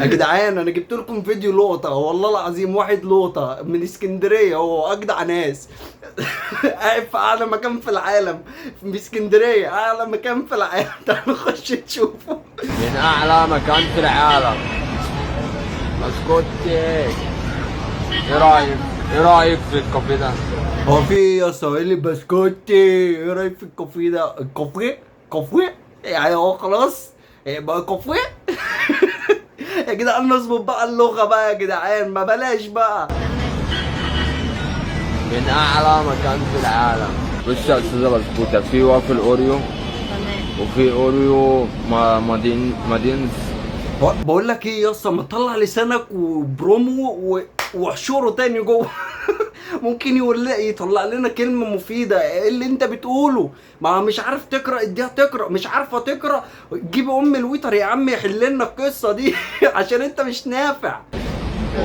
يا جدعان انا جبت لكم فيديو لقطه، والله العظيم واحد لقطه من اسكندريه، هو اجدع ناس. قاعد في اعلى مكان في العالم في اسكندريه، اعلى مكان في العالم. تعالوا نخش تشوفوا. من اعلى مكان في العالم. اسكتي. ايه رايك في الكافيه ده؟ هو في ايه يا اسطى؟ ايه اللي بسكوتي؟ ايه رايك في الكافيه ده؟ الكافيه كافيه يعني هو خلاص بقى كافيه. يا جدعان نظبط بقى اللغه بقى يا جدعان، ما بلاش بقى. من اعلى مكان في العالم. بص يا استاذه بسكوته، في وافل اوريو وفي اوريو مدينس. بقول لك ايه يا اسطى، ما تطلع لسانك وبرومو واحشره تاني جوه. ممكن يطلع لنا كلمه مفيده. ايه اللي انت بتقوله؟ ما مش عارف تقرا، اديها تقرا. مش عارفه تقرا، جيب ام الويتر يا عم يحل لنا القصه دي. عشان انت مش نافع.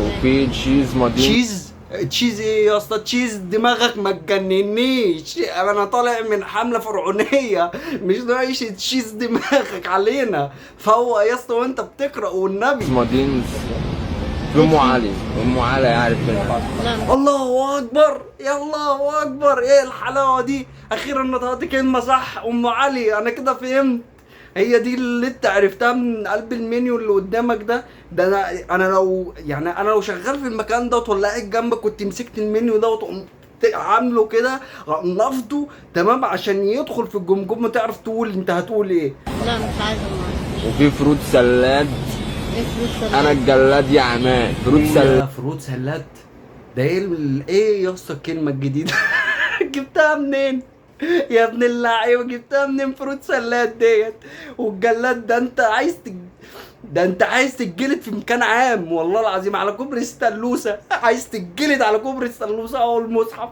وفي تشيز مدينس. تشيز ايه يا اسطى؟ تشيز دماغك ما تجننيش، انا طالع من حمله فرعونيه، مش ناقش تشيز دماغك علينا. فهو يا اسطى وانت بتقرا والنبي. مدينس. في ام علي يعرف منها. الله اكبر، يا الله اكبر، ايه الحلاوه دي؟ اخيرا نطقت كلمه صح. ام علي، انا كده فهمت. هي دي اللي انت عرفتها من قلب المنيو اللي قدامك ده. ده انا لو شغال في المكان ده ولا قاعد جنبك، كنت مسكت المنيو ده وتقوم عامله كده نفضه تمام عشان يدخل في الجمجمه تعرف تقول انت هتقول ايه. لا مش عايزه معاك. وفي فروت سلاد. ايه فلوس سلاد؟ انا الجلاد يا عماد. فروت سلاد. فروت سلاد ده ايه يا اسطى الكلمه الجديده؟ جبتها منين يا ابن اللعيبه؟ جبتها منين فروت سلاد ديت؟ والجلاد ده انت عايز تتجلد في مكان عام، والله العظيم على كوبري ستانلوسه. عايز تتجلد على كوبري ستانلوسه او المصحف.